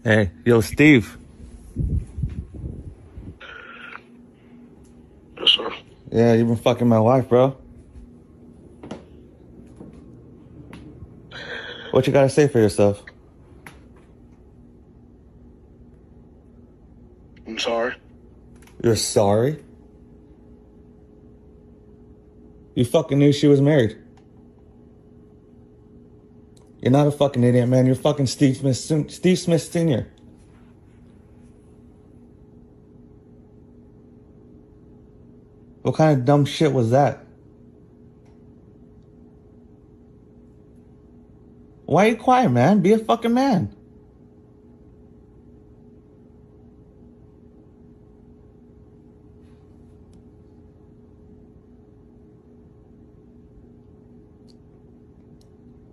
Hey, yo, Steve. Yes, sir. Yeah, you've been fucking my wife, bro. What you gotta say for yourself? I'm sorry. You're sorry? You fucking knew she was married. You're not a fucking idiot, man. You're fucking Steve Smith, Steve Smith Sr. What kind of dumb shit was that? Why are you quiet, man? Be a fucking man.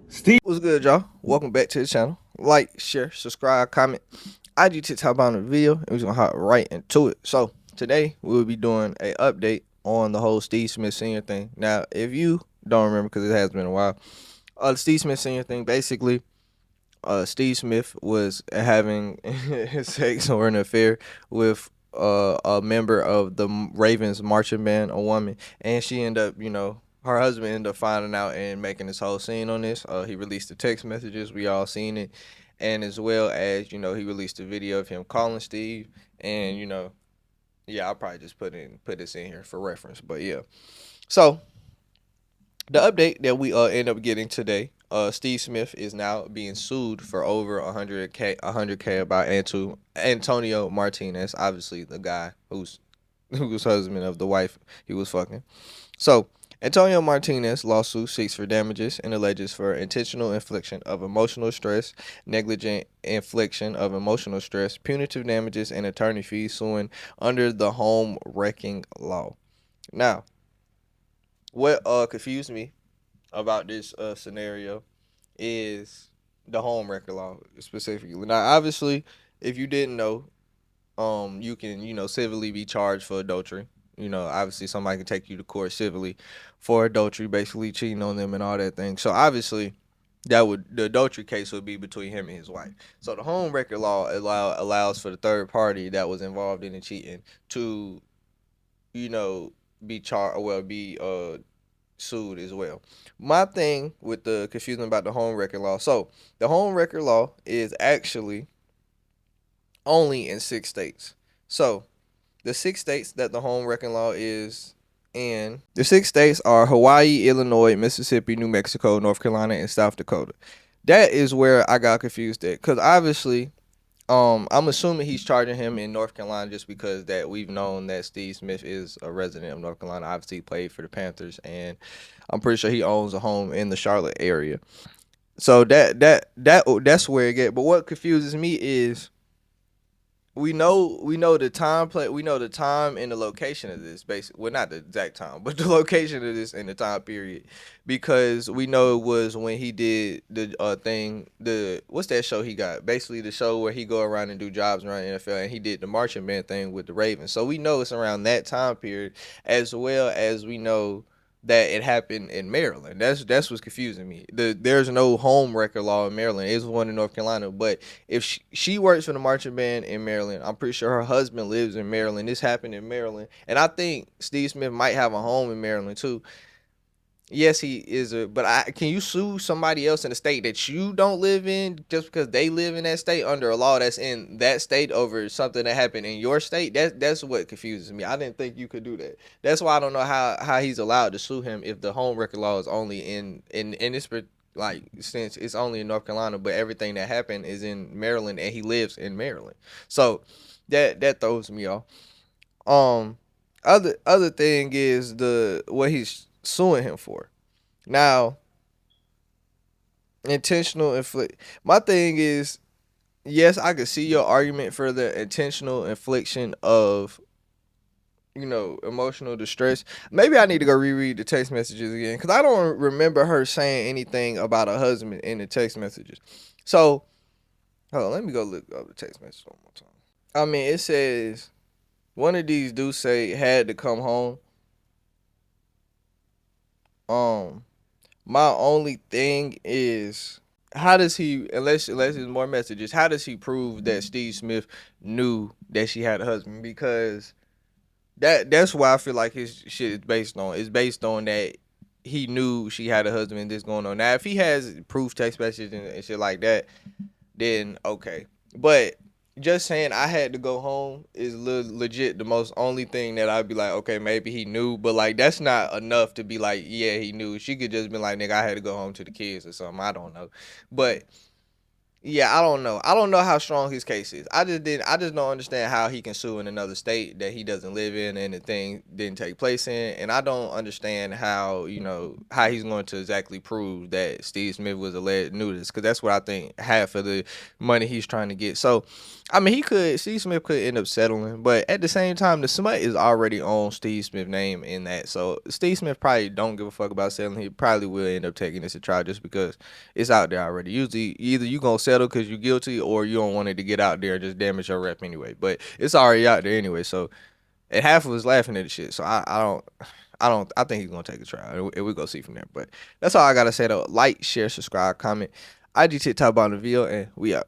Steve. What's good, y'all? Welcome back to the channel. Like, share, subscribe, comment. IG to top on the video, and we're gonna hop right into it. So today we will be doing a update on the whole Steve Smith Sr. thing. Now, if you don't remember, because it has been a while, the Steve Smith Sr. thing, basically, Steve Smith was having sex or an affair with a member of the Ravens marching band, a woman, and she ended up, her husband ended up finding out and making this whole scene on this. He released the text messages, we all seen it, and as well as he released a video of him calling Steve, and yeah, I'll probably just put this in here for reference, but yeah. So the update that we end up getting today, Steve Smith is now being sued for over 100K about Antonio Martinez, obviously the guy who's husband of the wife he was fucking. So Antonio Martinez lawsuit seeks for damages and alleges for intentional infliction of emotional stress, negligent infliction of emotional stress, punitive damages, and attorney fees, suing under the home wrecking law. Now, what confused me about this scenario is the Homewrecker law specifically. Now, obviously, if you didn't know, you can civilly be charged for adultery. Obviously, somebody can take you to court civilly for adultery, basically cheating on them and all that thing. So obviously, the adultery case would be between him and his wife. So the Homewrecker law allows for the third party that was involved in the cheating to you know be charged, well, be sued as well. My thing with the confusion about the home record law. So the home record law is actually only in 6 states. So the 6 states that the home record law is in, the 6 states are Hawaii, Illinois, Mississippi, New Mexico, North Carolina, and South Dakota. That is where I got confused at, because obviously I'm assuming he's charging him in North Carolina just because that we've known that Steve Smith is a resident of North Carolina. Obviously, he played for the Panthers, and I'm pretty sure he owns a home in the Charlotte area. So that's where it get. But what confuses me is we know the time play we know the time and the location of this, basically. Well, not the exact time, but the location of this and the time period, because we know it was when he did the thing, the what's that show he got, basically the show where he go around and do jobs around the NFL, and he did the marching band thing with the Ravens. So we know it's around that time period, as well as we know that it happened in Maryland. That's what's confusing me. There's no home record law in Maryland. It's one in North Carolina. But if she works for the marching band in Maryland, I'm pretty sure her husband lives in Maryland. This happened in Maryland, and I think Steve Smith might have a home in Maryland too. Yes, he is but can you sue somebody else in a state that you don't live in just because they live in that state under a law that's in that state over something that happened in your state? That's what confuses me. I didn't think you could do that. That's why I don't know how he's allowed to sue him if the home record law is only in this, like, since it's only in North Carolina, but everything that happened is in Maryland and he lives in Maryland. So that throws me off. Um, other thing is the what he's suing him for. Now, intentional inflict. My thing is, yes, I could see your argument for the intentional infliction of emotional distress. Maybe I need to go reread the text messages again, because I don't remember her saying anything about a husband in the text messages. So, hold on, let me go look up the text message one more time. I mean, it says one of these dudes say had to come home. Um, my only thing is how does he, unless there's more messages, how does he prove that Steve Smith knew that she had a husband? Because that's why I feel like his shit is based on. It's based on that he knew she had a husband and this going on. Now, if he has proof text messages and shit like that, then okay. But just saying I had to go home is legit the most only thing that I'd be like, okay, maybe he knew, but like that's not enough to be like, yeah, he knew. She could just be like, nigga, I had to go home to the kids or something. I don't know, but yeah, I don't know. I don't know how strong his case is. I just don't understand how he can sue in another state that he doesn't live in and the thing didn't take place in. And I don't understand how, how he's going to exactly prove that Steve Smith was alleged nudist, because that's what I think half of the money he's trying to get. So, I mean, Steve Smith could end up settling, but at the same time, the smut is already on Steve Smith's name in that. So Steve Smith probably don't give a fuck about settling. He probably will end up taking this to trial just because it's out there already. Usually, either you gonna settle because you're guilty, or you don't want it to get out there and just damage your rep anyway. But it's already out there anyway. So, and half of us laughing at the shit. So I think he's gonna take a trial, and we go see from there. But that's all I gotta say though. Like, share, subscribe, comment. IG, TikTok, on the video, and we out.